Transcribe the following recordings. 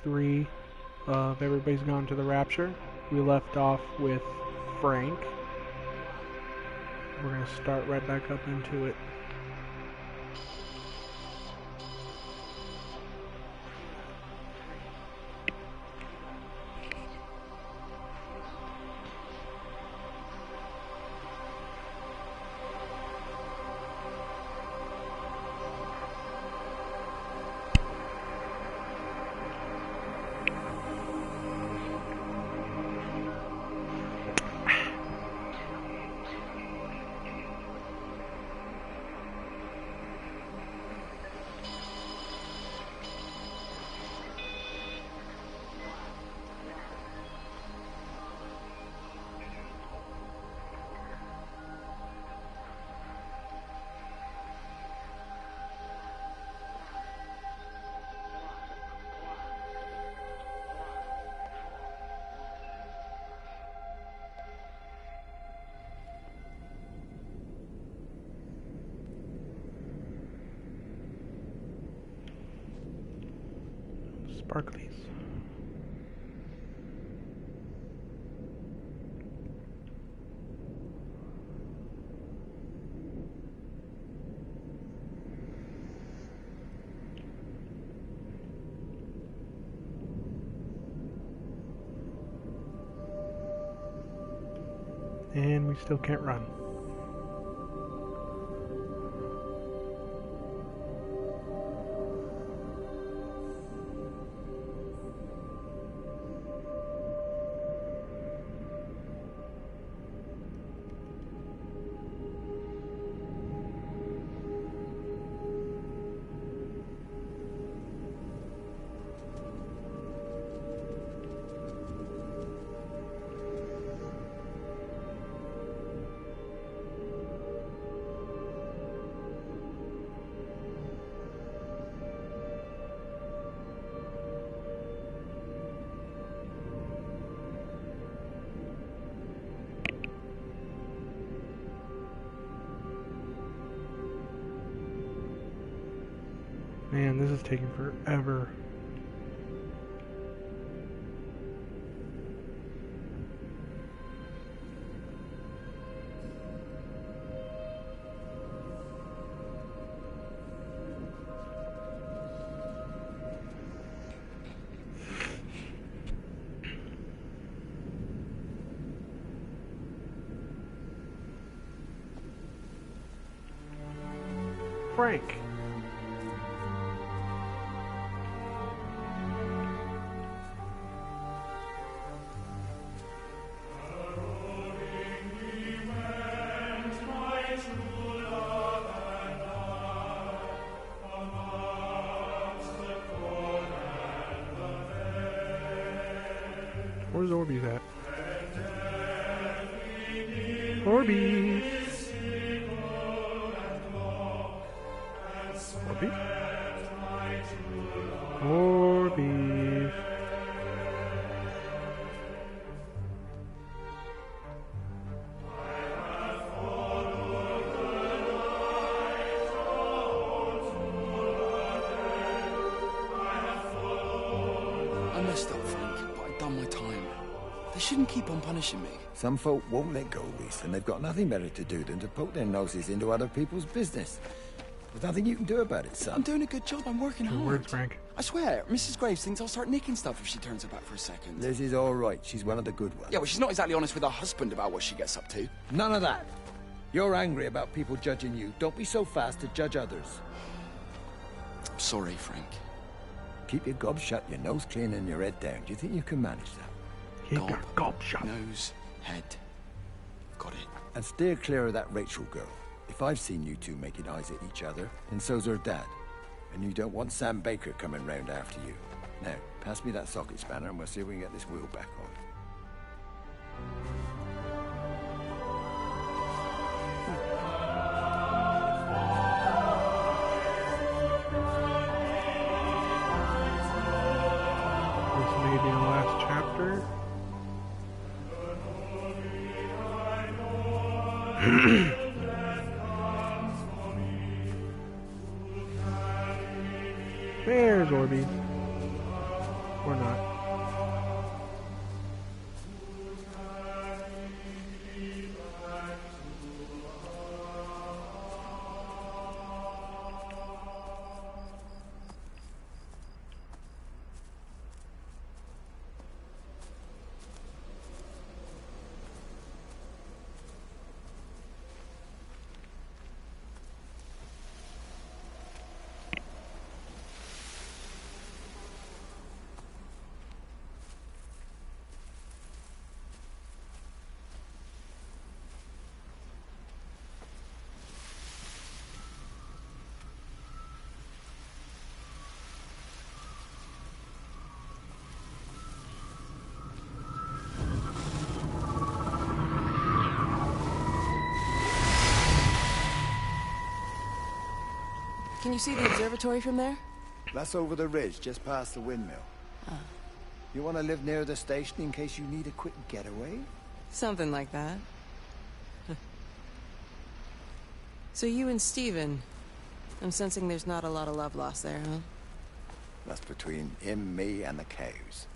3 of Everybody's Gone to the Rapture. We left off with Frank. We're going to start right back up into it. Sparklies. And we still can't run. Man, this is taking forever. Frank. Where's Orbeez at? Orbeez! Orbeez? Orbeez! I messed up, Frank, but I've done my time. They shouldn't keep on punishing me. Some folk won't let go, Reese, and they've got nothing better to do than to poke their noses into other people's business. There's nothing you can do about it, son. I'm doing a good job. I'm working hard. Words, Frank. I swear, Mrs. Graves thinks I'll start nicking stuff if she turns her back for a second. Liz is all right. She's one of the good ones. Yeah, well, she's not exactly honest with her husband about what she gets up to. None of that. You're angry about people judging you. Don't be so fast to judge others. I'm sorry, Frank. Keep your gob shut, your nose clean, and your head down. Do you think you can manage that? Keep your gob shut. Nose, head. Got it. And steer clear of that Rachel girl. If I've seen you two making eyes at each other, then so's her dad. And you don't want Sam Baker coming round after you. Now, pass me that socket spanner and we'll see if we can get this wheel back on. This may be the last chapter. There's Orbeez. Or not. Can you see the observatory from there? That's over the ridge, just past the windmill. You want to live near the station in case you need a quick getaway? Something like that. So you and Steven, I'm sensing there's not a lot of love lost there, huh? That's between him, me, and the cows.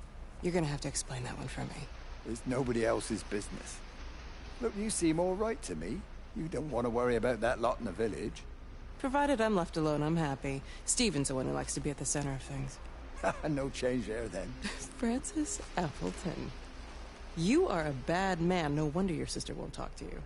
You're gonna have to explain that one for me. It's nobody else's business. Look, you seem all right to me. You don't want to worry about that lot in the village. Provided I'm left alone, I'm happy. Steven's the one who likes to be at the center of things. No change there, then. Francis Appleton. You are a bad man. No wonder your sister won't talk to you.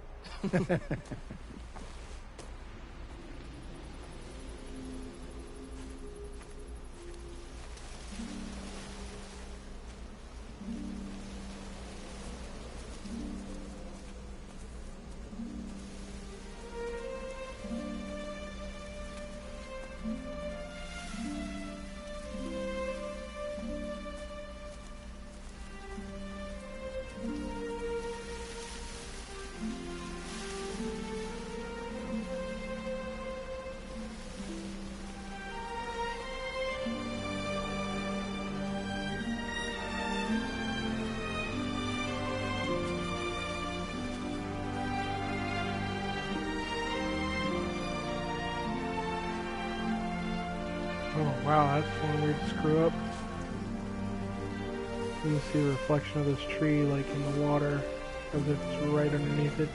Oh wow, that's one weird screw up. You can see the reflection of this tree like in the water as if it's right underneath it.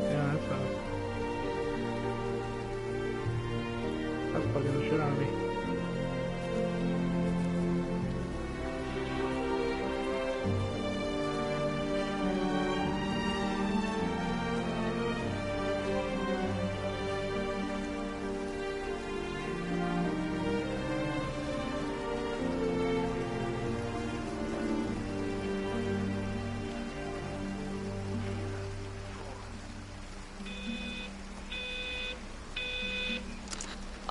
Yeah, that's bugging the shit out of me.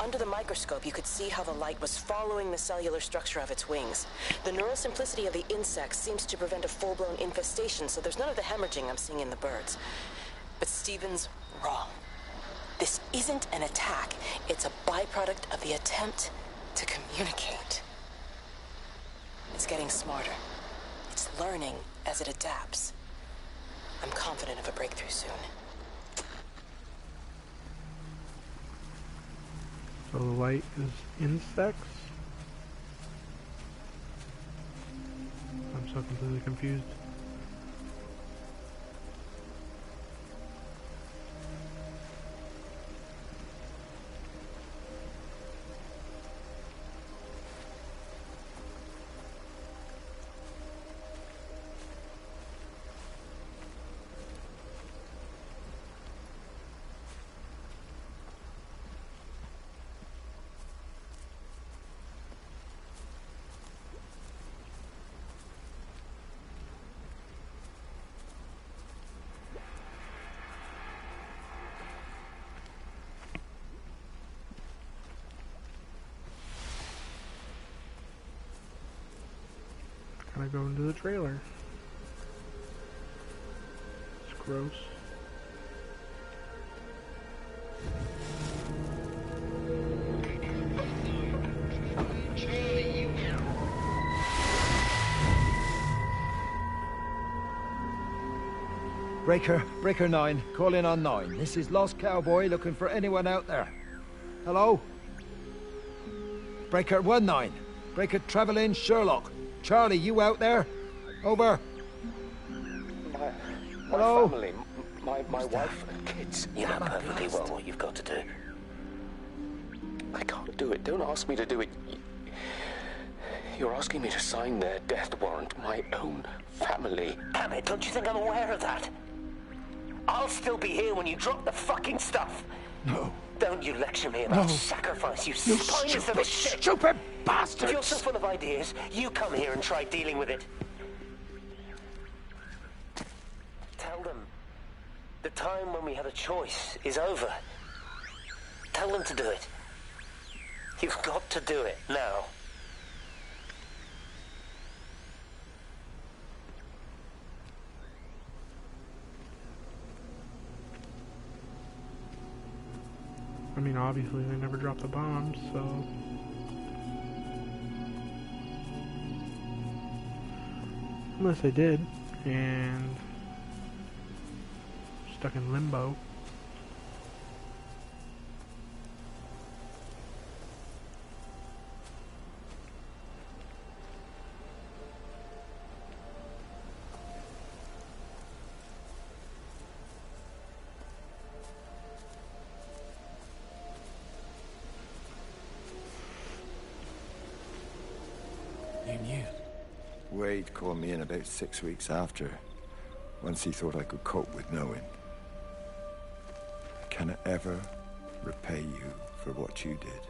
Under the microscope, you could see how the light was following the cellular structure of its wings. The neural simplicity of the insects seems to prevent a full-blown infestation, so there's none of the hemorrhaging I'm seeing in the birds. But Steven's wrong. This isn't an attack. It's a byproduct of the attempt to communicate. It's getting smarter. It's learning as it adapts. I'm confident of a breakthrough soon. So the light is insects? I'm so completely confused. Can I go into the trailer? It's gross. Breaker 9, call in on 9. This is Lost Cowboy looking for anyone out there. Hello? Breaker 1-9. Breaker Travelin Sherlock. Charlie, you out there? Over. Hello? My family, my wife and kids. You know perfectly well what you've got to do. I can't do it. Don't ask me to do it. You're asking me to sign their death warrant. My own family. Damn it, don't you think I'm aware of that? I'll still be here when you drop the fucking stuff. No. Don't you lecture me about sacrifice, you spineless little shit. Stupid If bastards! you're so full of ideas, you come here and try dealing with it. Tell them the time when we had a choice is over. Tell them to do it. You've got to do it now. I mean, obviously they never dropped the bombs, so... Unless they did, and... stuck in limbo. You knew. Wade called me in about 6 weeks after. Once he thought I could cope with knowing. Can I ever repay you for what you did?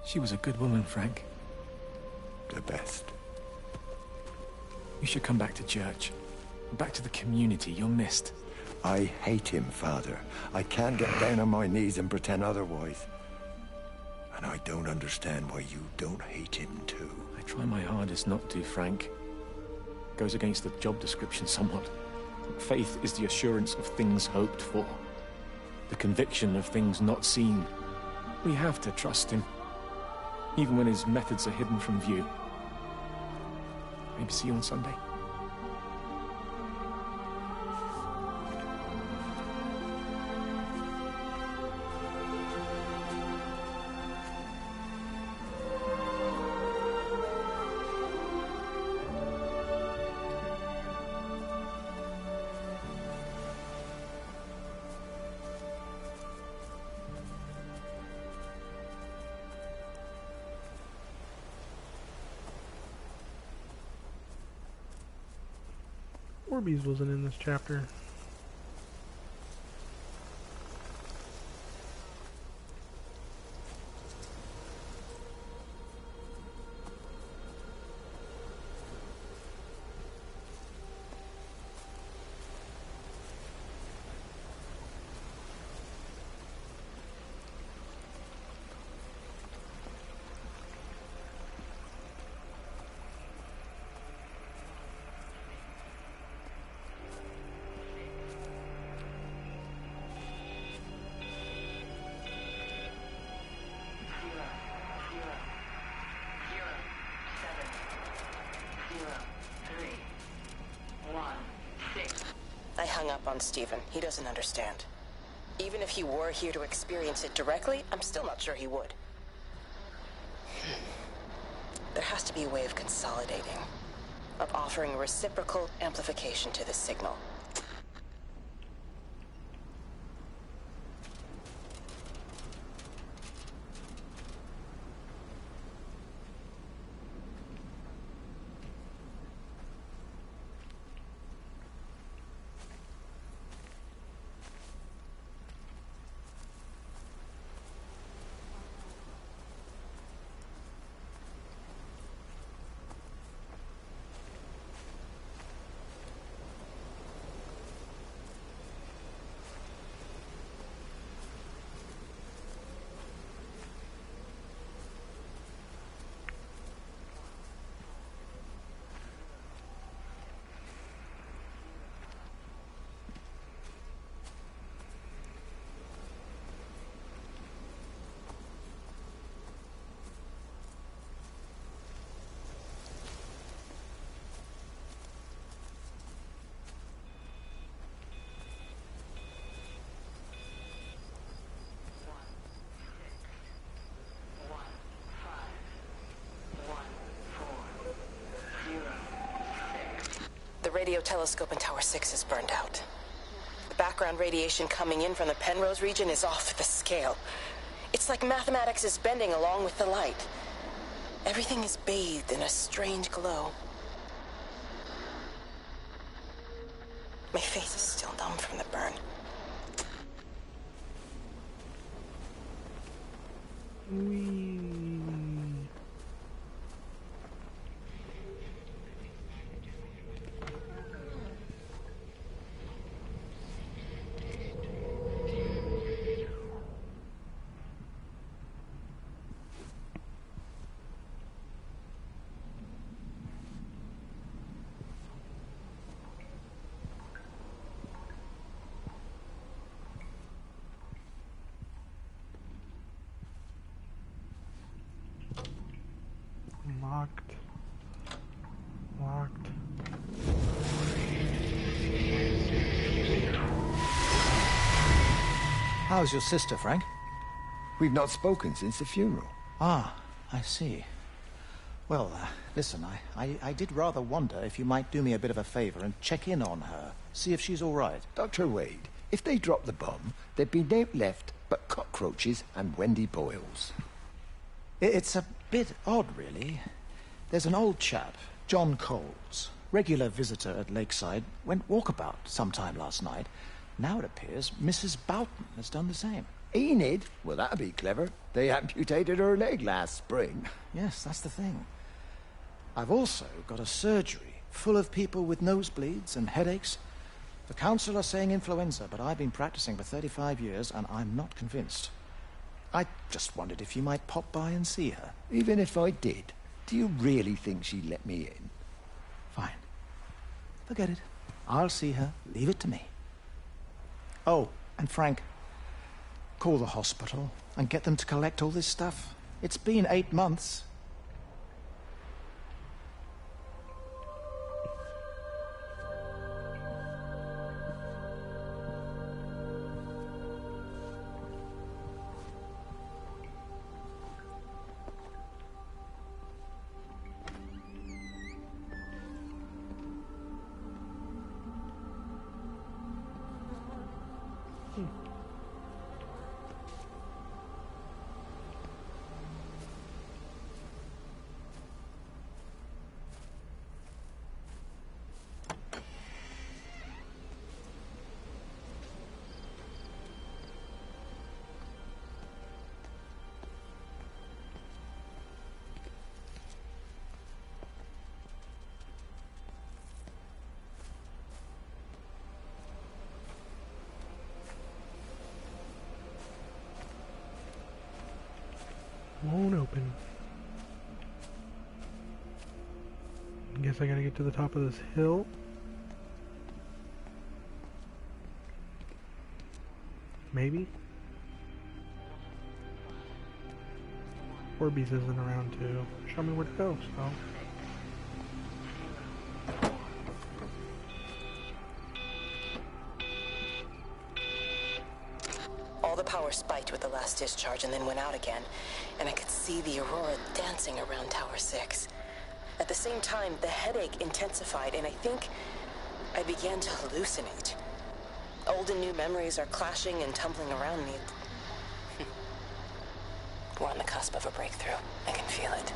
She was a good woman, Frank. The best. You should come back to church. Back to the community you're missed. I hate him, Father. I can't get down on my knees and pretend otherwise. And I don't understand why you don't hate him too. I try my hardest not to, Frank. Goes against the job description somewhat. Faith is the assurance of things hoped for. The conviction of things not seen. We have to trust him. Even when his methods are hidden from view. Maybe see you on Sunday. Orbeez wasn't in this chapter. I hung up on Stephen. He doesn't understand. Even if he were here to experience it directly, I'm still not sure he would. There has to be a way of consolidating, of offering reciprocal amplification to this signal. radio telescope in Tower 6 is burned out. The background radiation coming in from the Penrose region is off the scale. It's like mathematics is bending along with the light. Everything is bathed in a strange glow. My face is still numb from the burn. Locked. Locked. How's your sister, Frank? We've not spoken since the funeral. Ah, I see. Well, listen, I did rather wonder if you might do me a bit of a favor and check in on her, see if she's all right. Dr. Wade, if they dropped the bomb, there'd be no left but cockroaches and Wendy Boyles. It's a bit odd, really. There's an old chap, John Coles, regular visitor at Lakeside, went walkabout sometime last night. Now it appears Mrs. Boughton has done the same. Enid? Well, that'd be clever. They amputated her leg last spring. Yes, that's the thing. I've also got a surgery full of people with nosebleeds and headaches. The council are saying influenza, but I've been practicing for 35 years and I'm not convinced. I just wondered if you might pop by and see her. Even if I did, do you really think she'd let me in? Fine. Forget it. I'll see her. Leave it to me. Oh, and Frank, call the hospital and get them to collect all this stuff. It's been 8 months. Won't open. Guess I gotta get to the top of this hill. Maybe? Orbeez isn't around to show me where to go, so... All the power spiked with the last discharge and then went out again, and I could see the aurora dancing around Tower 6. At the same time, the headache intensified, and I think I began to hallucinate. Old and new memories are clashing and tumbling around me. We're on the cusp of a breakthrough. I can feel it.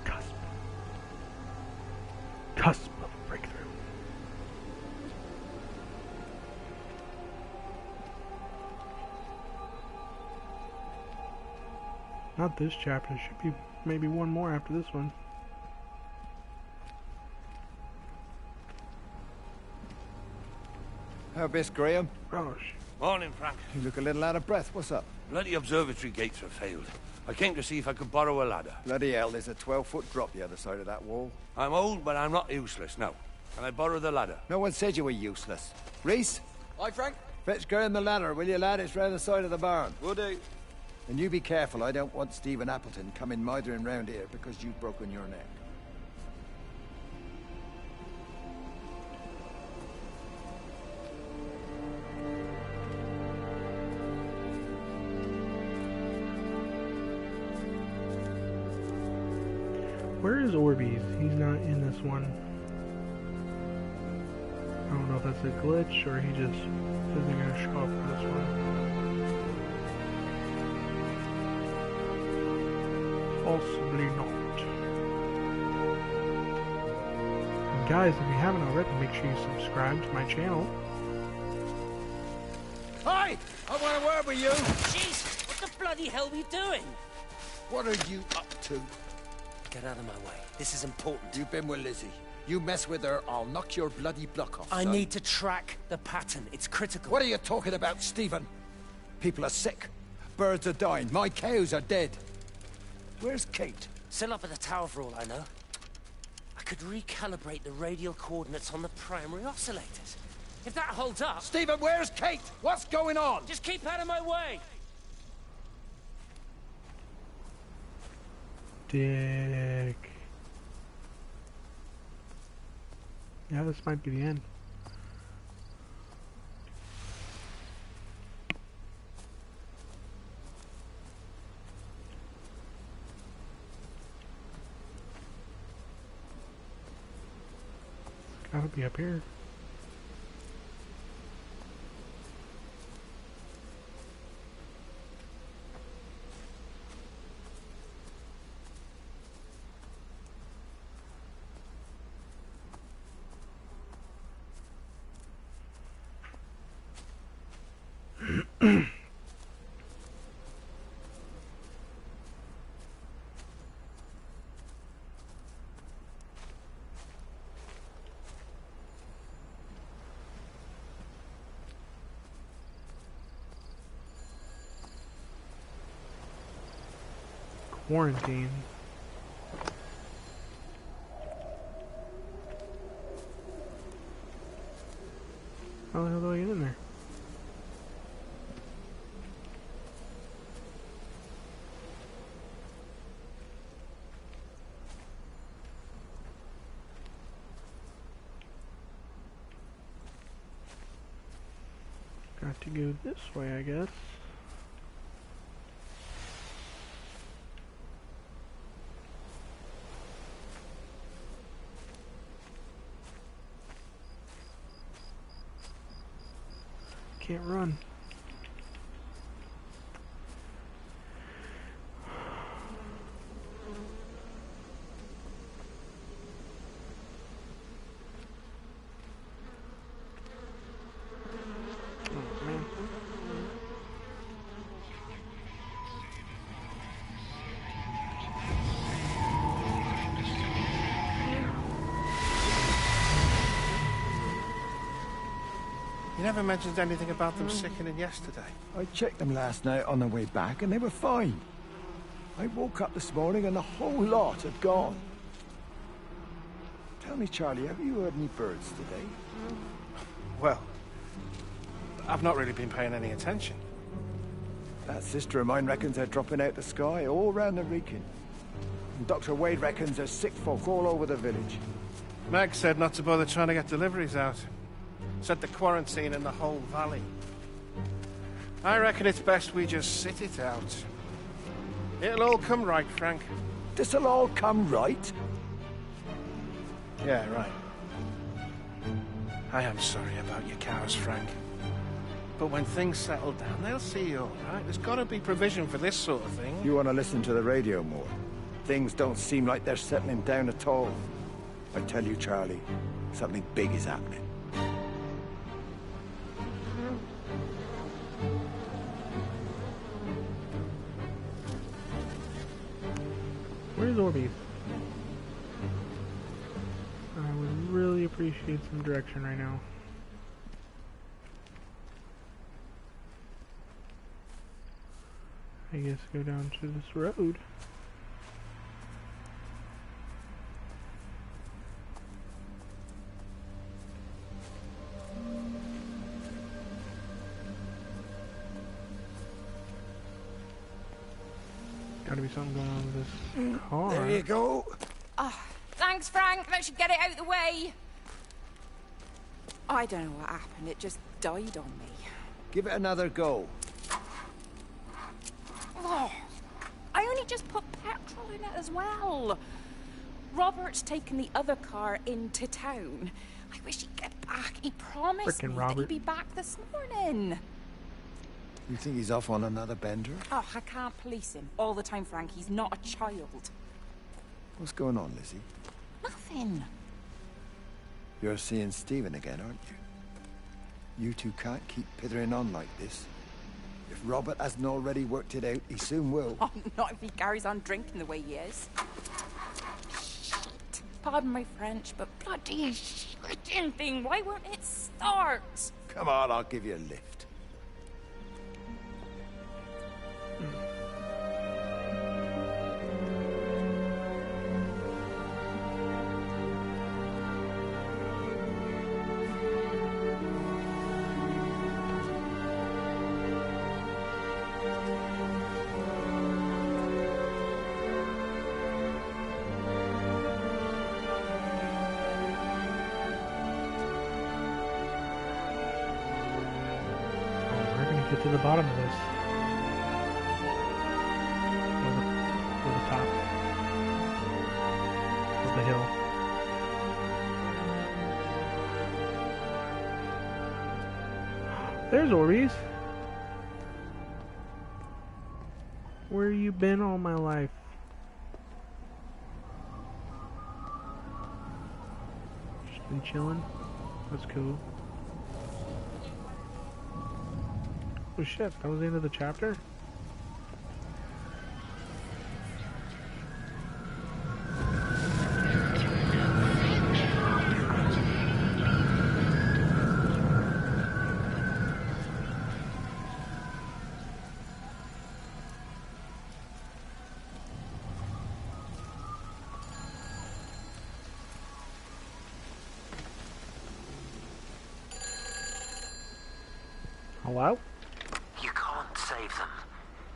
Cusp. Cusp of a breakthrough. Not this chapter. Should be maybe one more after this one. How Miss Graham? Gosh. Morning, Frank. You look a little out of breath. What's up? Bloody observatory gates have failed. I came to see if I could borrow a ladder. Bloody hell, there's a 12-foot drop the other side of that wall. I'm old, but I'm not useless, no. Can I borrow the ladder? No one said you were useless. Reese? Hi, Frank. Fetch Graham the ladder, will you, lad? It's round the side of the barn. Will do. And you be careful. I don't want Stephen Appleton coming mithering round here because you've broken your neck. Where is Orbeez? He's not in this one. I don't know if that's a glitch or he just isn't going to show up for this one. Possibly not. And guys, if you haven't already, make sure you subscribe to my channel. Hi! I want to word with you! Jeez, what the bloody hell are we doing? What are you up to? Get out of my way. This is important. You've been with Lizzie. You mess with her, I'll knock your bloody block off, I son. need to track the pattern. It's critical. What are you talking about, Stephen? People are sick. Birds are dying. My cows are dead. Where's Kate? Still up at the tower for all I know. I could recalibrate the radial coordinates on the primary oscillators. If that holds up... Stephen, where's Kate? What's going on? Just keep out of my way! Dick. Yeah, this might be the end. It's gotta be up here. Quarantine. How the hell do I get in there? Got to go this way, I guess. Can't run. Oh, man. You never mentioned anything about them sickening yesterday. I checked them last night on the way back and they were fine. I woke up this morning and the whole lot had gone. Tell me, Charlie, have you heard any birds today? Well, I've not really been paying any attention. That sister of mine reckons they're dropping out the sky all round the Wrekin. And Dr. Wade reckons there's sick folk all over the village. Meg said not to bother trying to get deliveries out. Said the quarantine in the whole valley. I reckon it's best we just sit it out. It'll all come right, Frank. This'll all come right? Yeah, right. I am sorry about your cows, Frank. But when things settle down, they'll see you all right. There's got to be provision for this sort of thing. You want to listen to the radio more? Things don't seem like they're settling down at all. I tell you, Charlie, something big is happening. Where's Orbeez? I would really appreciate some direction right now. I guess go down to this road. Gotta be something going on with this car. There you go. Oh, thanks, Frank. That should get it out of the way. I don't know what happened. It just died on me. Give it another go. Oh, I only just put petrol in it as well. Robert's taken the other car into town. I wish he'd get back. He promised Frickin' me that Robert. he'd be back this morning. You think he's off on another bender? Oh, I can't police him all the time, Frank. He's not a child. What's going on, Lizzie? Nothing. You're seeing Stephen again, aren't you? You two can't keep pithering on like this. If Robert hasn't already worked it out, he soon will. Oh, not if he carries on drinking the way he is. Shit. Pardon my French, but bloody shitting thing. Why won't it start? Come on, I'll give you a lift. Get to the bottom of this. Or the top of the hill. There's Orbeez. Where you been all my life? Just been chilling. That's cool. Oh shit, that was the end of the chapter? Hello? You can't save them.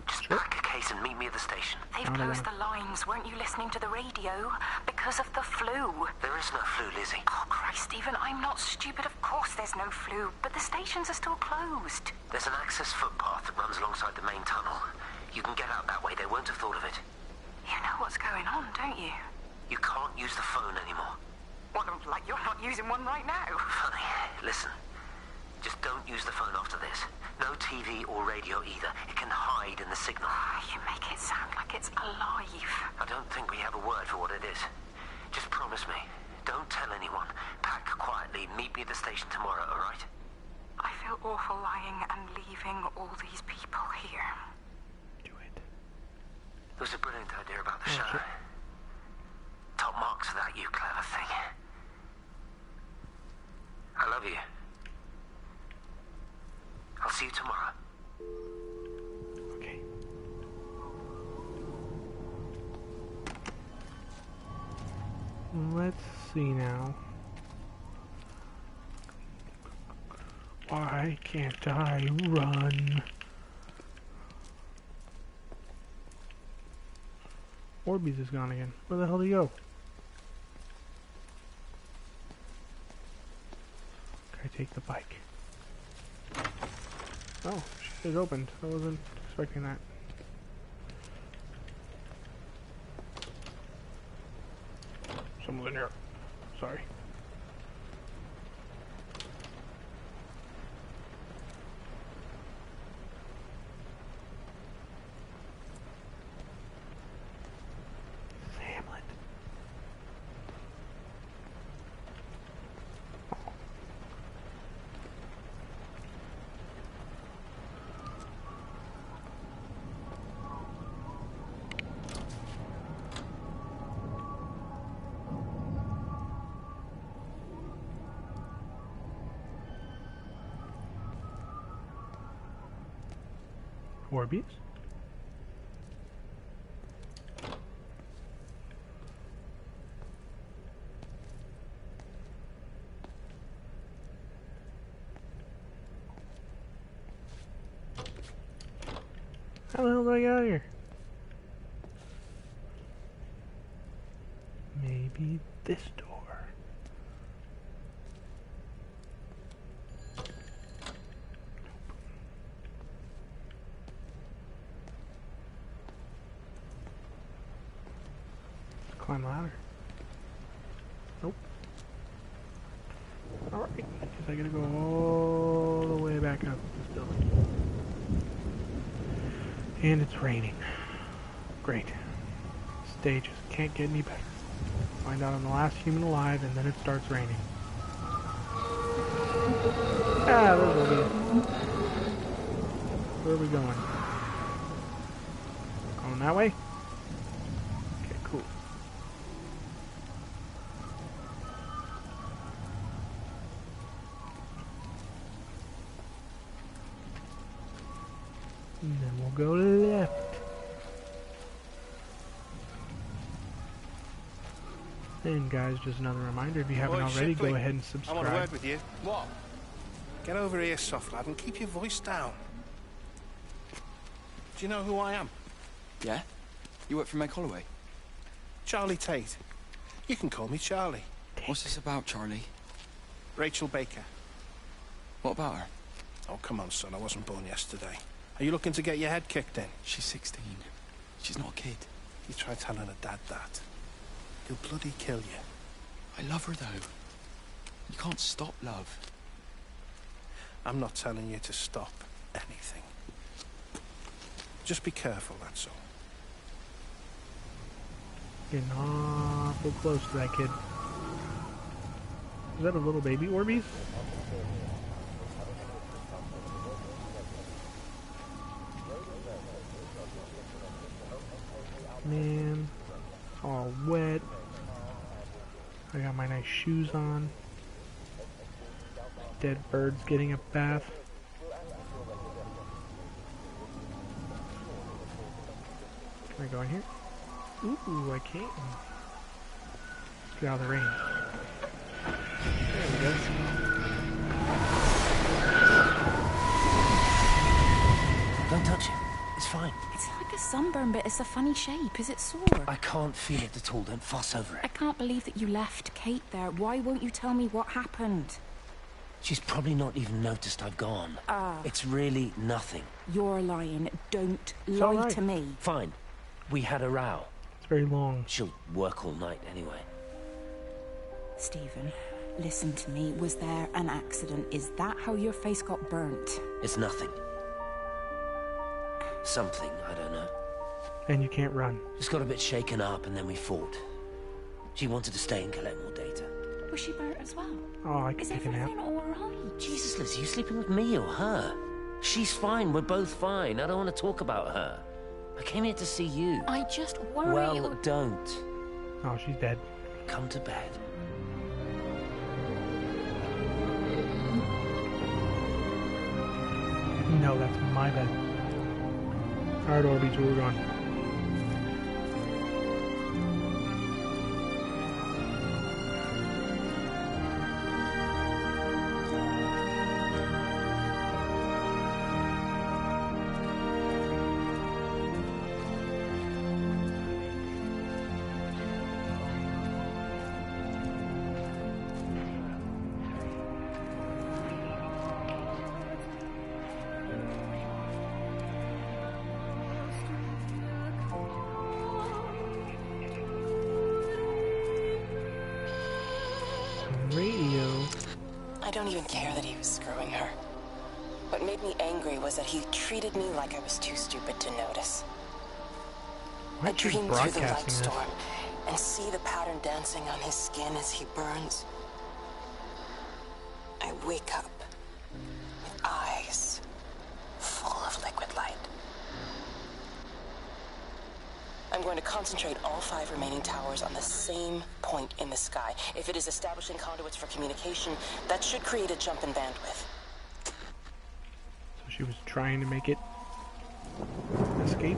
Just pack a case and meet me at the station. They've closed the lines. Weren't you listening to the radio? Because of the flu. There is no flu, Lizzie. Oh, Christ, Stephen, I'm not stupid. Of course there's no flu. But the stations are still closed. There's an access footpath that runs alongside the main tunnel. You can get out that way. They won't have thought of it. You know what's going on, don't you? You can't use the phone anymore. Well, like you're not using one right now. Funny. Listen. Just don't use the phone after this. No TV or radio either. It can hide in the signal. You make it sound like it's alive. I don't think we have a word for what it is. Just promise me. Don't tell anyone. Pack quietly. Meet me at the station tomorrow, all right? I feel awful lying and leaving all these people here. Do it. It was a brilliant idea about the show. Top marks for that, you clever thing. I love you. I'll see you tomorrow. Okay. Let's see now. Why can't I run? Orbeez is gone again. Where the hell did he go? Can I take the bike? Oh, shit, it opened. I wasn't expecting that. Someone's in here. Sorry. Hamlet. Orbeez? How the hell did I get out of here? Maybe this door. Climb ladder. Right, because I gotta go all the way back up this building. And it's raining. Great. Stage just can't get any better. Find out I'm the last human alive, and then it starts raining. Ah, there's Olivia. Where are we going? Going that way? Okay, cool. And then we'll go left. And guys, just another reminder, if you haven't already, go ahead and subscribe. I want to work with you. What? Get over here, soft lad, and keep your voice down. Do you know who I am? Yeah? You work for Meg Holloway? Charlie Tate. You can call me Charlie. What's this about, Charlie? Rachel Baker. What about her? Oh, come on, son. I wasn't born yesterday. Are you looking to get your head kicked in? She's 16. She's not a kid. You try telling her dad that. He'll bloody kill you. I love her, though. You can't stop love. I'm not telling you to stop anything. Just be careful, that's all. Getting awful close to that kid. Is that a little baby Orbeez? Man, it's all wet. I got my nice shoes on. Dead bird's getting a bath. Can I go in here? Ooh, I can't. Get out of the rain. There we go. Don't touch it. It's fine. It's like a sunburn, but it's a funny shape. Is it sore? I can't feel it at all. Don't fuss over I it. can't believe that you left Kate there. Why won't you tell me what happened? She's probably not even noticed I've gone. It's really nothing. You're lying. Don't all lie right. to me. Fine. We had a row. It's very long. She'll work all night anyway. Stephen, listen to me. Was there an accident? Is that how your face got burnt? It's nothing. Something, I don't know. And you can't run. Just got a bit shaken up and then we fought. She wanted to stay and collect more data. Was she burnt as well? Oh, I could Is take a nap. everything all right? Jesus, Liz, are you sleeping with me or her? She's fine. We're both fine. I don't want to talk about her. I came here to see you. I just worry. Well, don't. Oh, she's dead. Come to bed. No, that's my bed. Alright, Orbeez, where we're going. Radio. I don't even care that he was screwing her. What made me angry was that he treated me like I was too stupid to notice. Why I are you dream through the light broadcasting this? storm and see the pattern dancing on his skin as he burns. I wake up with eyes full of liquid light. I'm going to concentrate all 5 remaining towers on the same point in the sky. If it is establishing conduits for communication, that should create a jump in bandwidth. So she was trying to make it escape.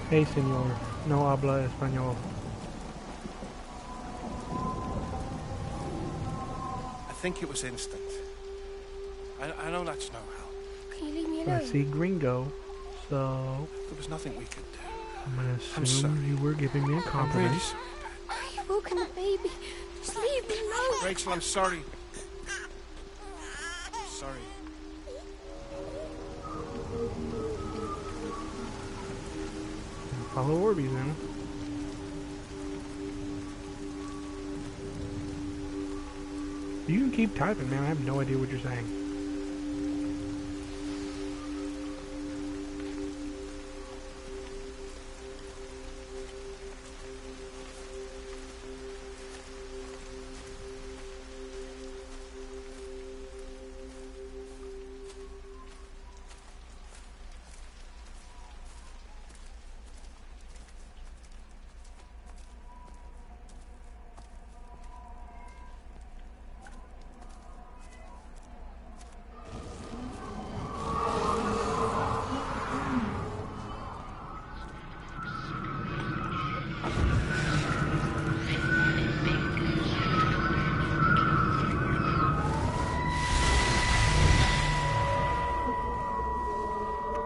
Hey, senor. No habla español. I think it was instant. I know that's no help. Can you leave me I alone? see gringo, so There was nothing we could do. I'm gonna I'm assume sorry. you were giving me a I'm really compliment. sorry, woken the baby. Just leave me alone. Rachel, I'm sorry. Sorry. Follow Orbeez then. You can keep typing, man. I have no idea what you're saying.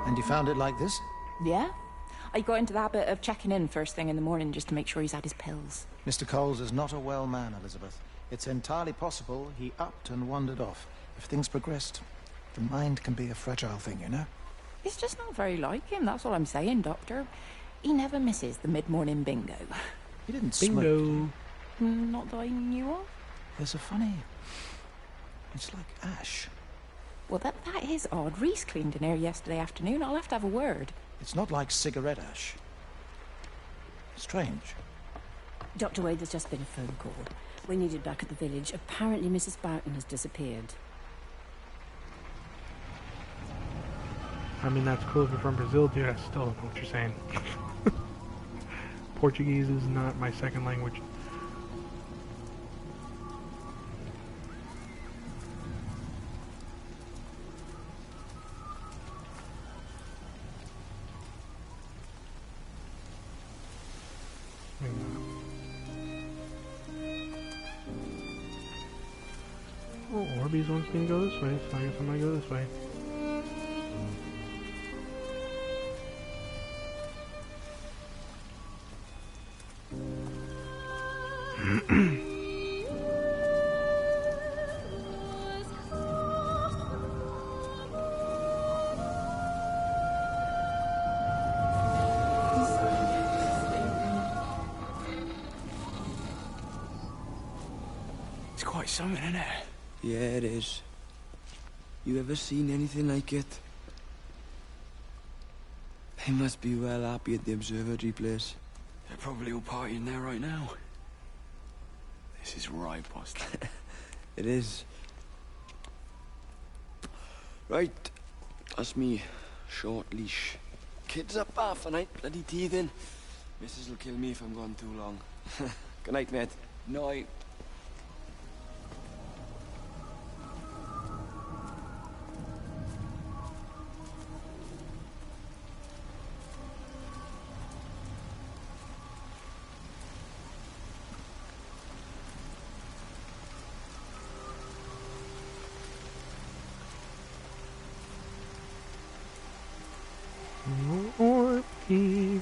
And you found it like this? Yeah. I got into the habit of checking in first thing in the morning just to make sure he's had his pills. Mr. Coles is not a well man, Elizabeth. It's entirely possible he upped and wandered off. If things progressed, the mind can be a fragile thing, you know? It's just not very like him, that's all I'm saying, Doctor. He never misses the mid-morning bingo. He didn't Bingo. smoke. Not that I knew of. There's a funny... It's like ash. Well, that is odd. Reese cleaned in here yesterday afternoon. I'll have to have a word. It's not like cigarette ash. Strange. Dr. Wade, there's just been a phone call. We need it back at the village. Apparently Mrs. Boughton has disappeared. I mean, that's cool if you're from Brazil, dude. I still don't know what you're saying. Portuguese is not my second language. Oh, Orbeez wants me to go this way, so I guess I'm gonna go this way. It's quite something, isn't it? Yeah, it is. You ever seen anything like it? They must be well happy at the observatory place. They're probably all partying there right now. This is right, boss. It is. Right, that's me. Short leash. Kids up half a night, bloody teething. Missus will kill me if I'm gone too long. Good night, mate. Night. Orbeez.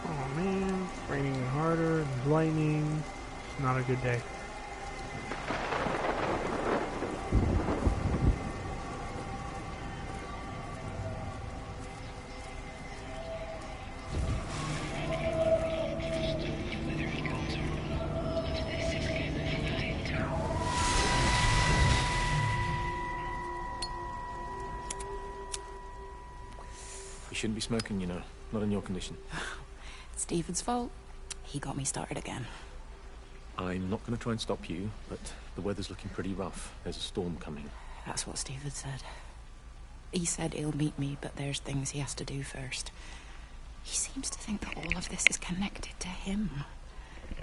Oh man, it's raining harder, there's lightning. It's not a good day. You shouldn't be smoking, you know. Not in your condition. It's Stephen's fault. He got me started again. I'm not going to try and stop you, but the weather's looking pretty rough. There's a storm coming. That's what Stephen said. He said he'll meet me, but there's things he has to do first. He seems to think that all of this is connected to him.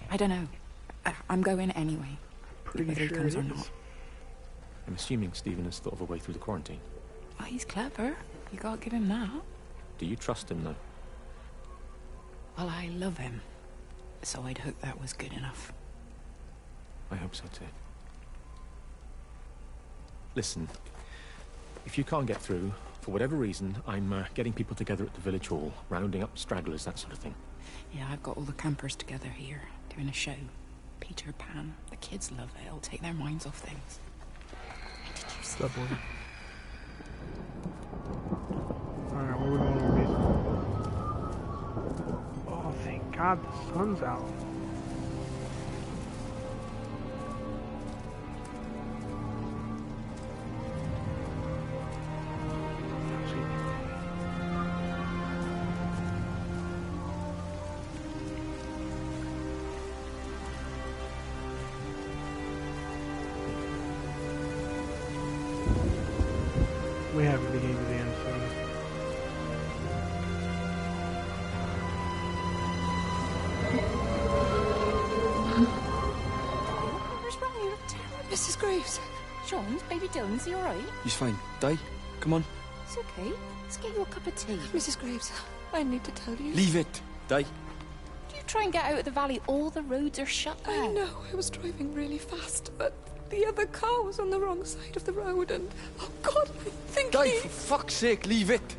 I don't know. I'm going anyway. Whether he comes or not. I'm assuming Stephen has thought of a way through the quarantine. Well, he's clever. You can't give him that. Do you trust him, though? Well, I love him. So I'd hope that was good enough. I hope so, too. Listen, if you can't get through, For whatever reason, I'm getting people together at the village hall, rounding up stragglers, that sort of thing. Yeah, I've got all the campers together here, doing a show. Peter Pan. The kids love it. It'll take their minds off things. Did you see that? Alright, where we going with this? Oh, thank God the sun's out. We have the game to the end soon. What's wrong? You look terrible. Mrs. Graves. Sean, baby Dylan, is he alright? He's fine. Di, come on. It's okay. Let's get you a cup of tea. Mrs. Graves, I need to tell you. Leave it, Di. Do you try and get out of the valley? All the roads are shut there. I know. I was driving really fast, but the other car was on the wrong side of the road, and oh God, I think Di, for fuck's sake, leave it.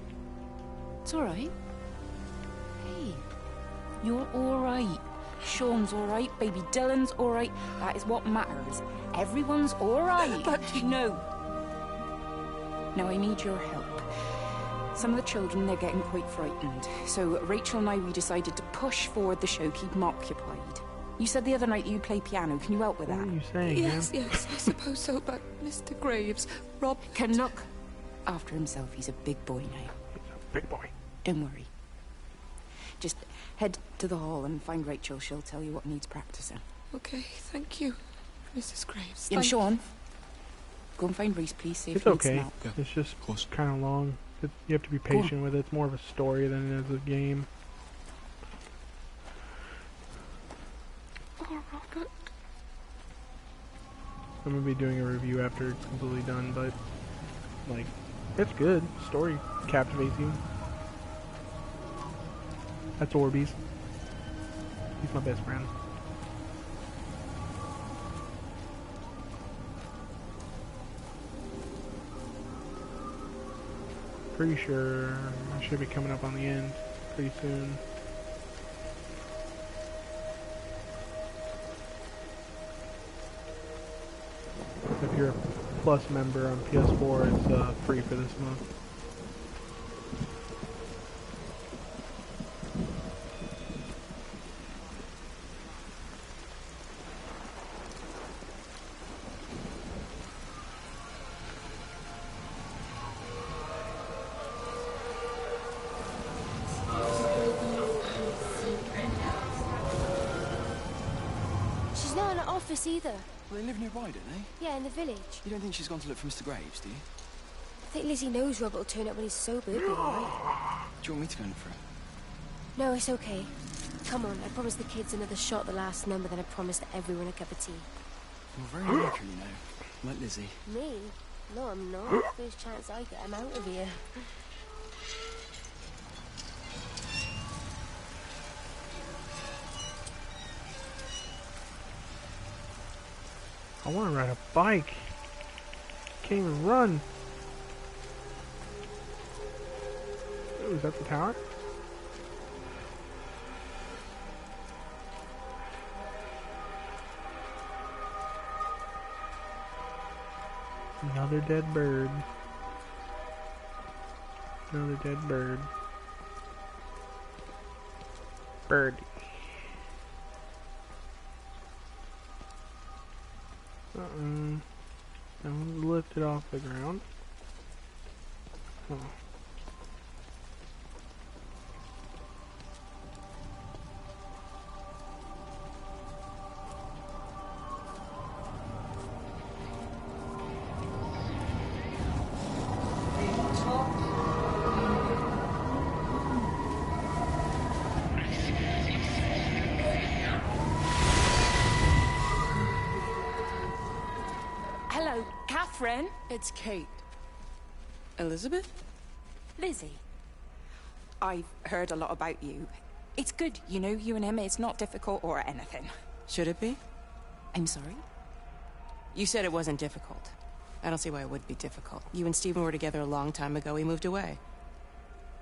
It's all right. Hey, you're all right. Sean's all right. Baby Dylan's all right. That is what matters. Everyone's all right. But no. Now I need your help. Some of the children, they're getting quite frightened. So Rachel and I, we decided to push forward the show, keep them occupied. You said the other night that you play piano. Can you help with that? What are you saying, Yes, yes, I suppose so, but Mr. Graves, Rob can look after himself. He's a big boy now. He's a big boy. Don't worry. Just head to the hall and find Rachel. She'll tell you what needs practicing. Okay, thank you, Mrs. Graves. And Sean, go and find Reese, please. See if It's he needs okay. some help. It's just kind of long. You have to be patient with it. It's more of a story than it is a game. Oh, Robert. I'm gonna be doing a review after it's completely done, but like, it's good. Story captivates you. That's Orbeez. He's my best friend. Pretty sure I should be coming up on the end pretty soon. If you're a Plus member on PS4, it's free for this month. She's not in the office either. Well, they live nearby, don't they? Yeah, in the village. You don't think she's gone to look for Mr. Graves, do you? I think Lizzie knows Robert will turn up when he's sober. He'll be alright. Do you want me to go and look for her? No, it's okay. Come on, I promised the kids another shot at the last number, then I promised everyone a cup of tea. You're very like her, you know. Like Lizzie. Me? No, I'm not. First chance I get, I'm out of here. I want to ride a bike. Can't even run. Ooh, is that the tower? Another dead bird. Another dead bird. Birdie. That one's lifted off the ground. Oh. Hello, Catherine. It's Kate. Elizabeth? Lizzie. I've heard a lot about you. It's good, you know, you and him. It's not difficult or anything. Should it be? I'm sorry? You said it wasn't difficult. I don't see why it would be difficult. You and Stephen were together a long time ago. He moved away.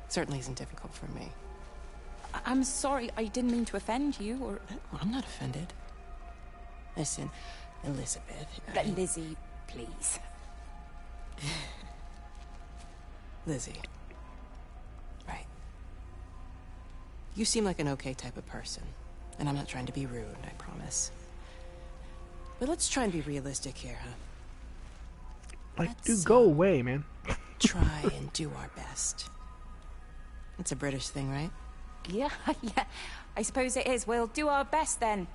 Certainly isn't difficult for me. I'm sorry. I didn't mean to offend you, or... Well, I'm not offended. Listen, Elizabeth... Lizzie, please. Lizzie. Right. You seem like an okay type of person. And I'm not trying to be rude, I promise. But let's try and be realistic here, huh? Like, dude, go away, man. Try and do our best. It's a British thing, right? Yeah, yeah. I suppose it is. We'll do our best then.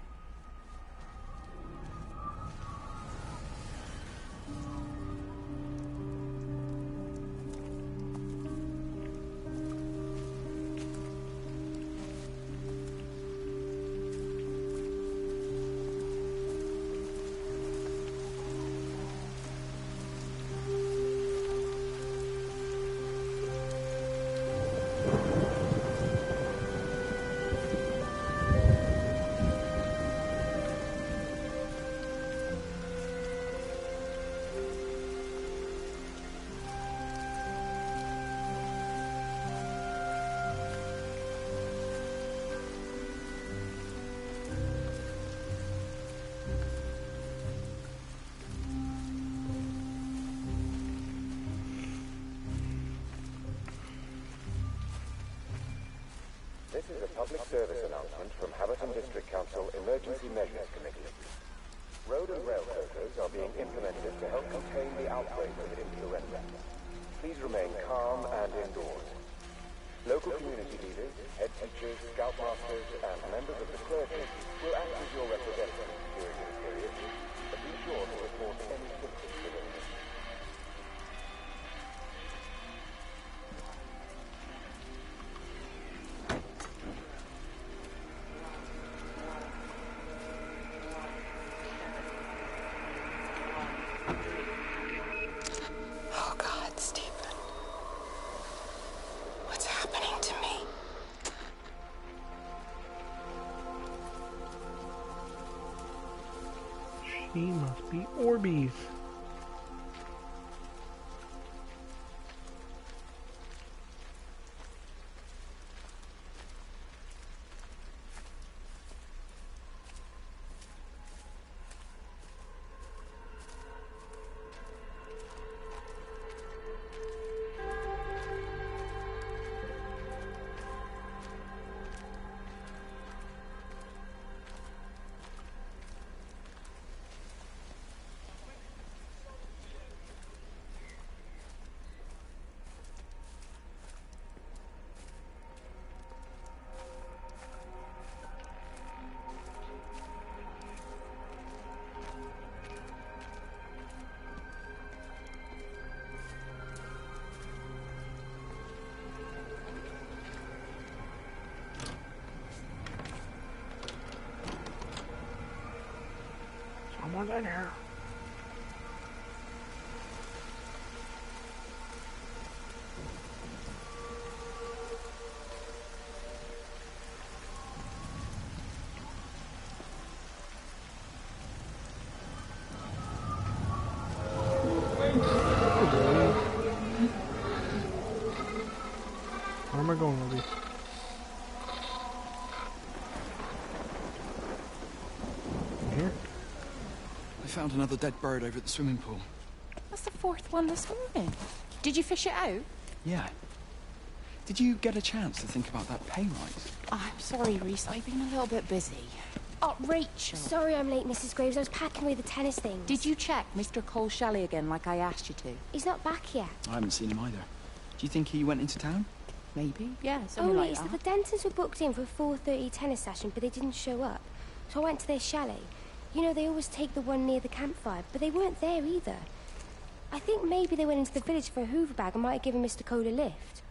This is a public service announcement from Haverton District Council Emergency Measures Committee. Road and rail closures are being implemented to help contain the outbreak of influenza. Please remain calm and indoors. Local community leaders, head teachers, scoutmasters, and members of the clergy will act as your representatives during this period, but be sure to report any symptoms of illness. Oh, God, Stephen. What's happening to me? She must be Orbeez. Someone's in here. Where am I going with this? Here? I found another dead bird over at the swimming pool. That's the fourth one this morning. Did you fish it out? Yeah. Did you get a chance to think about that pay rise? Oh, I'm sorry, Reese. I've been a little bit busy. Oh, Rachel. Sorry I'm late, Mrs. Graves. I was packing away the tennis things. Did you check Mr. Cole Shelley again like I asked you to? He's not back yet. I haven't seen him either. Do you think he went into town? Maybe, yeah, something Only like it's that. that the Dentons were booked in for a 4:30 tennis session, but they didn't show up. So I went to their chalet. You know, they always take the one near the campfire, but they weren't there either. I think maybe they went into the village for a Hoover bag and might have given Mr. Cole a lift.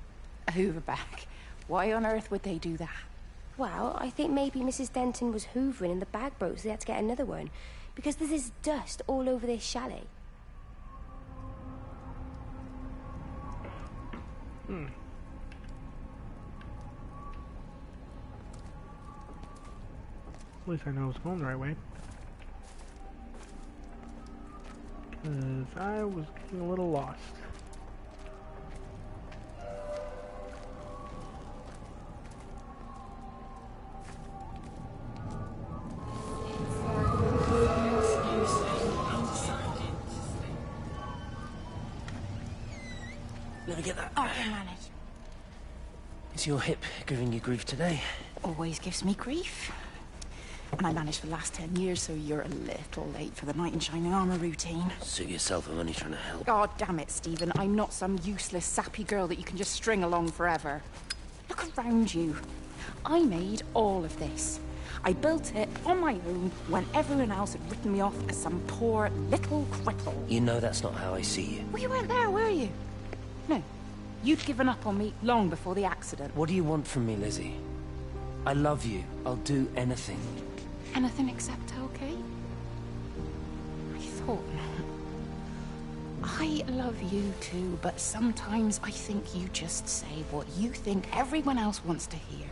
A Hoover bag? Why on earth would they do that? Well, I think maybe Mrs. Denton was hoovering and the bag broke, so they had to get another one. Because there's this dust all over this chalet. At least I know it's going the right way. Because I was getting a little lost. Let me get that. I can manage. Is your hip giving you grief today? Always gives me grief. And I managed for the last 10 years, so you're a little late for the knight in shining armor routine. Suit yourself, I'm only trying to help. God damn it, Stephen. I'm not some useless, sappy girl that you can just string along forever. Look around you. I made all of this. I built it on my own when everyone else had written me off as some poor little cripple. You know that's not how I see you. Well, you weren't there, were you? No. You'd given up on me long before the accident. What do you want from me, Lizzie? I love you. I'll do anything. Anything except okay? I thought not. I love you too, but sometimes I think you just say what you think everyone else wants to hear.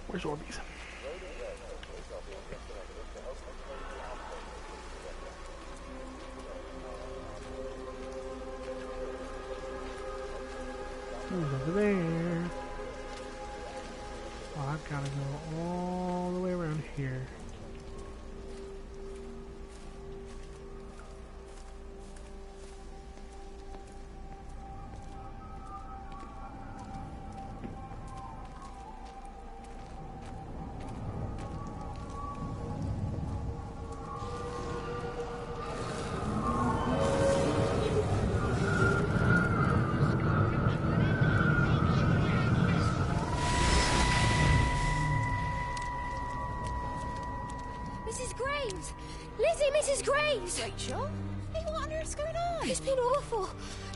Where's Orbeez? Who's over there? Oh, I've got to go all the way around here. Mrs. Graves! Lizzie, Mrs. Graves! Rachel? Hey, what on earth's going on? It's been awful.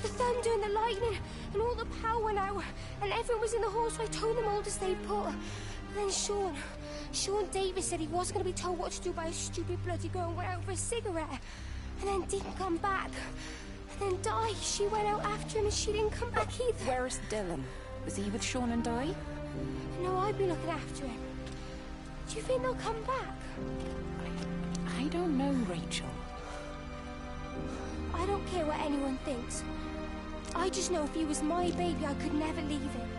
The thunder and the lightning and all the power went out and everyone was in the hall, so I told them all to stay put. But then Sean Davis said he wasn't going to be told what to do by a stupid bloody girl and went out for a cigarette. And then didn't come back. And then Di, she went out after him and she didn't come back either. Where's Dylan? Was he with Sean and Di? No, I'd be looking after him. Do you think they'll come back? I don't know, Rachel. I don't care what anyone thinks. I just know if he was my baby, I could never leave him.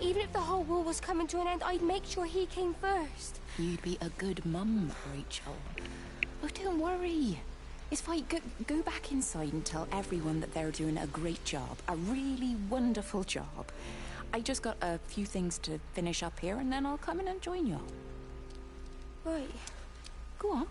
Even if the whole world was coming to an end, I'd make sure he came first. You'd be a good mum, Rachel. Oh, don't worry. It's fine. Go back inside and tell everyone that they're doing a great job. A really wonderful job. I just got a few things to finish up here, and then I'll come in and join you. Right. Go on.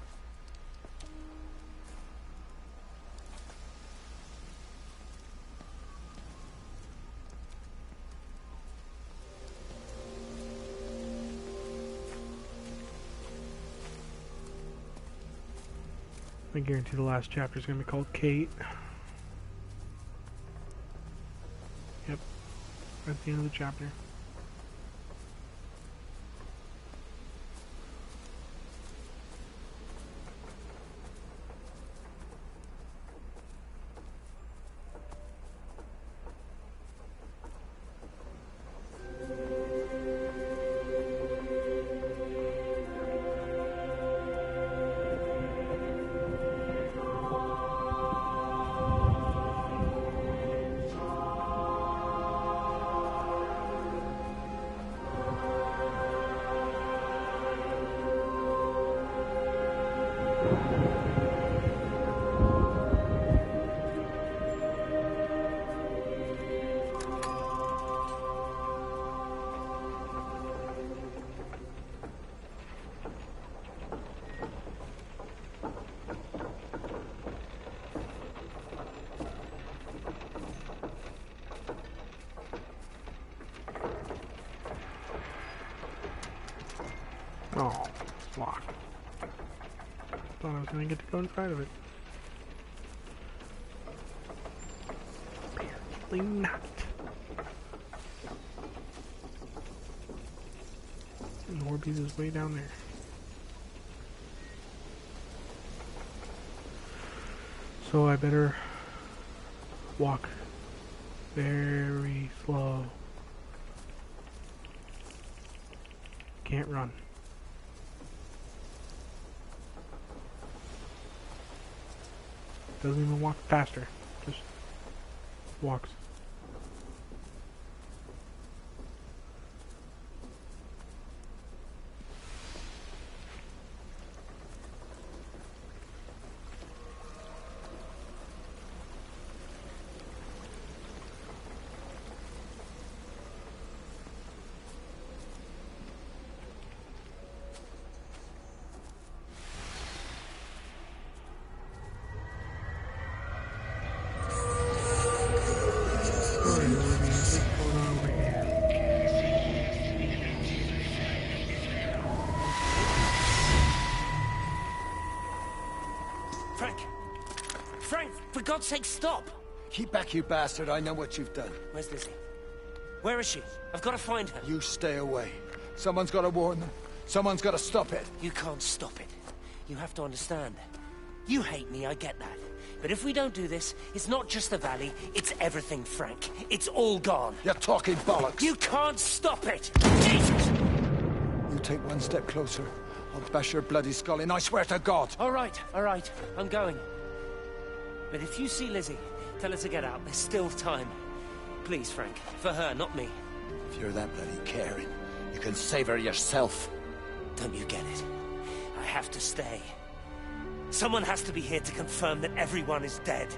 I guarantee the last chapter is going to be called Kate. Yep. At the end of the chapter. Oh, it's locked. Thought I was gonna get to go inside of it. Apparently not. And Orbeez is way down there. So I better walk very slow. Can't run. Doesn't even walk faster. Just walks. For God's sake, stop! Keep back, you bastard. I know what you've done. Where's Lizzie? Where is she? I've got to find her. You stay away. Someone's got to warn them. Someone's got to stop it. You can't stop it. You have to understand. You hate me, I get that. But if we don't do this, it's not just the valley, it's everything, Frank. It's all gone. You're talking bollocks. You can't stop it! Jesus! You take one step closer, I'll bash your bloody skull in, I swear to God. All right, I'm going. But if you see Lizzie, tell her to get out. There's still time. Please, Frank. For her, not me. If you're that bloody caring, you can save her yourself. Don't you get it? I have to stay. Someone has to be here to confirm that everyone is dead.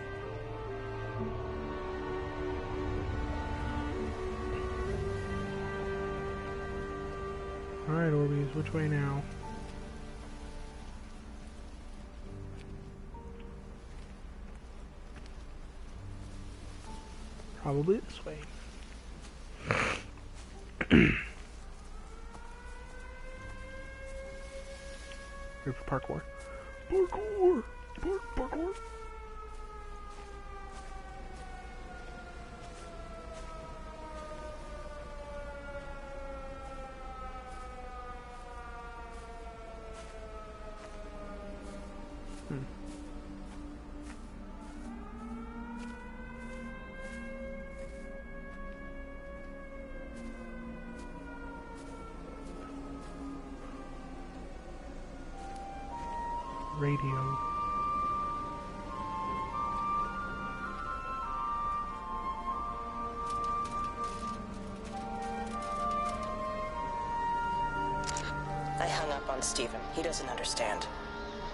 Alright, Orbeez, which way now? Probably this way. Here for parkour. Parkour! Parkour! Radio. I hung up on Stephen. He doesn't understand.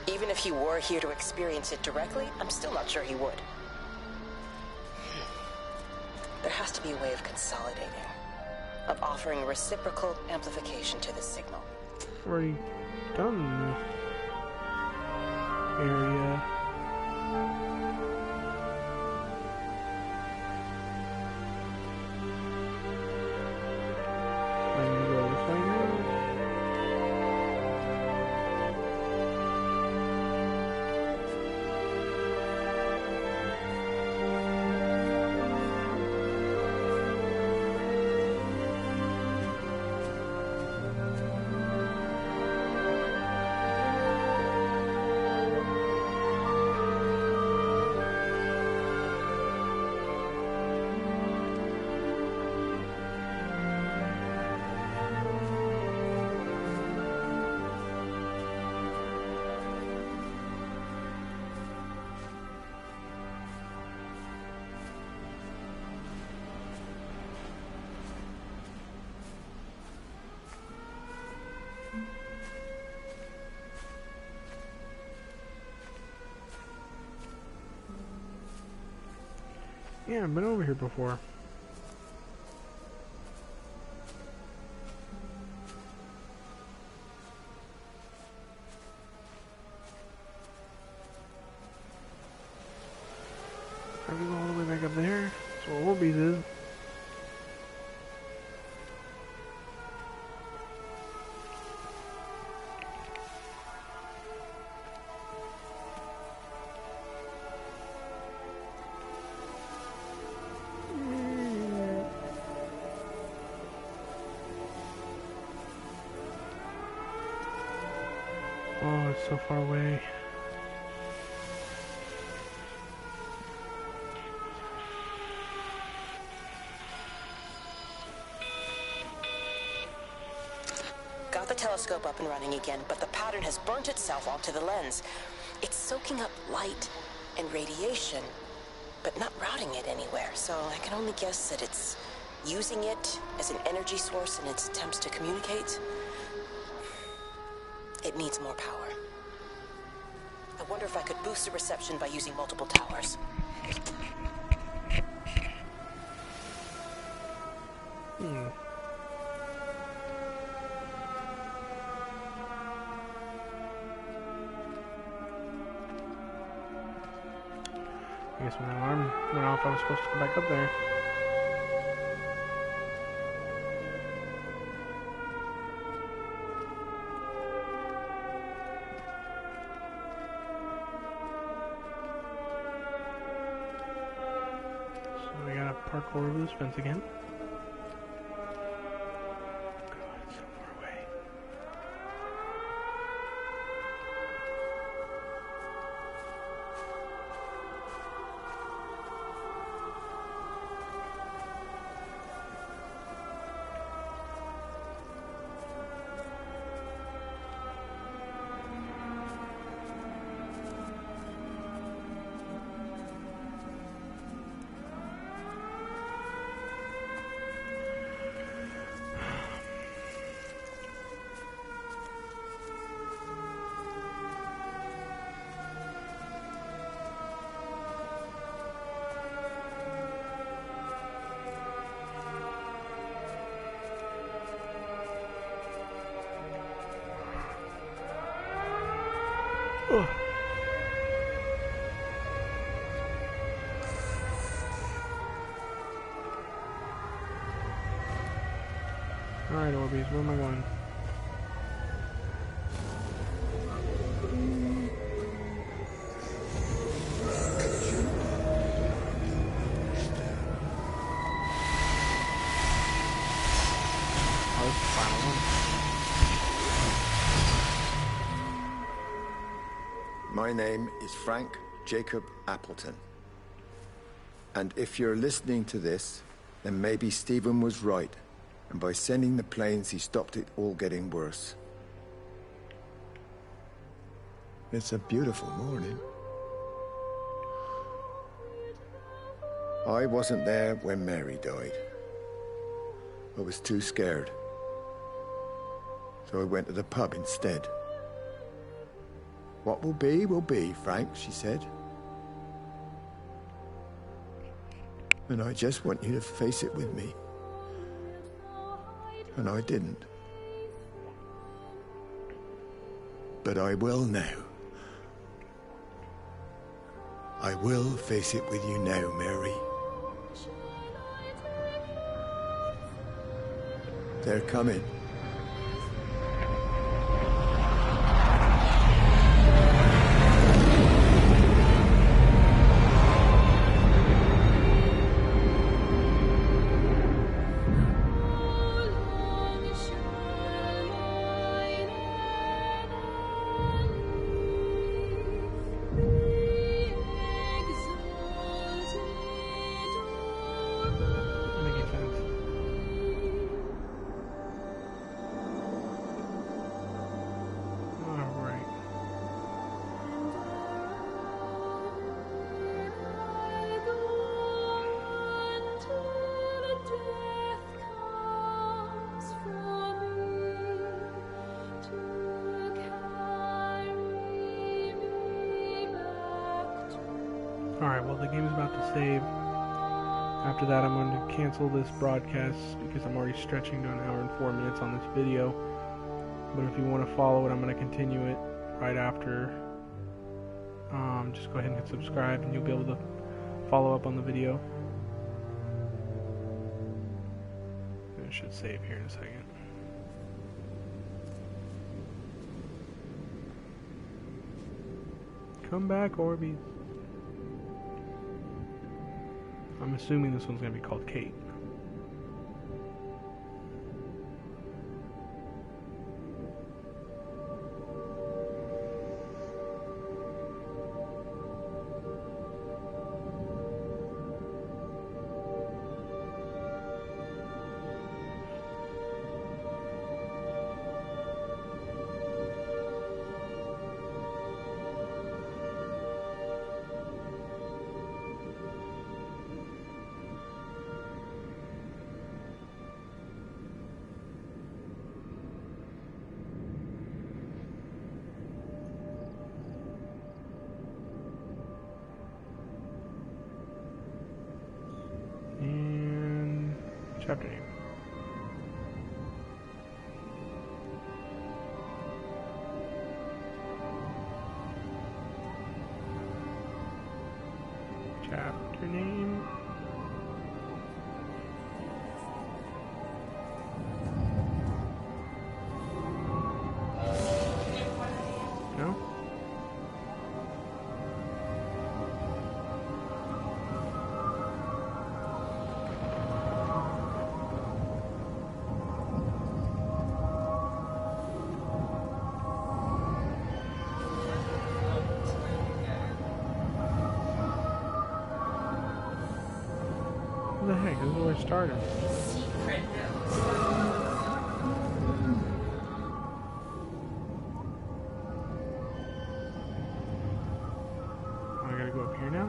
Even if he were here to experience it directly, I'm still not sure he would. There has to be a way of consolidating, of offering reciprocal amplification to the signal. Already done this area. I need to go this way now. Yeah, I've been over here before. I can go all the way back up there. That's where Orbeez is. Oh, it's so far away. Got the telescope up and running again, but the pattern has burnt itself onto the lens. It's soaking up light and radiation, but not routing it anywhere, so I can only guess that it's using it as an energy source in its attempts to communicate. It needs more power. I wonder if I could boost the reception by using multiple towers. I guess when the alarm went off, I was supposed to go back up there. So we gotta parkour over this fence again. God, it's so far away. Oh. Alright, Orbeez, where am I going? Oh, this is the final one. My name is Frank Jacob Appleton. And if you're listening to this, then maybe Stephen was right. And by sending the planes, he stopped it all getting worse. It's a beautiful morning. I wasn't there when Mary died. I was too scared. So I went to the pub instead. What will be, Frank, she said. And I just want you to face it with me. And I didn't. But I will now. I will face it with you now, Mary. They're coming. Alright, well the game's about to save. After that I'm going to cancel this broadcast because I'm already stretching to an hour and 4 minutes on this video. But if you want to follow it, I'm going to continue it right after. Just go ahead and hit subscribe and you'll be able to follow up on the video. And it should save here in a second. Come back, Orbeez. I'm assuming this one's going to be called Kate. Chapter name. Chapter name. No? What the heck? This is where it started. I gotta go up here now?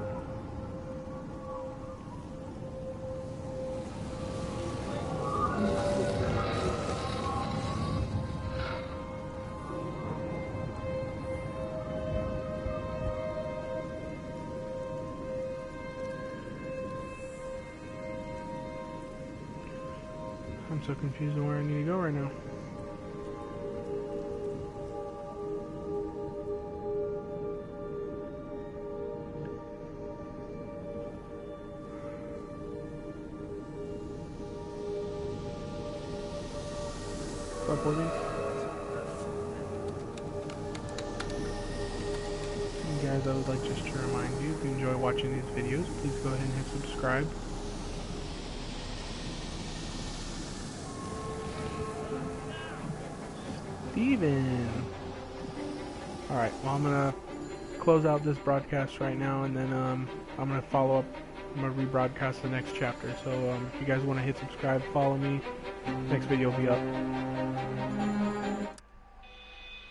I'm so confused on where I need to go right now. What's up, Woody? Guys, I would like just to remind you, if you enjoy watching these videos, please go ahead and hit subscribe. Steven! Alright, well I'm gonna close out this broadcast right now, and then I'm gonna follow up. I'm gonna rebroadcast the next chapter. So if you guys want to hit subscribe, follow me. Next video will be up.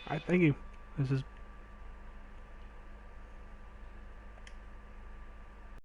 Alright, thank you. This is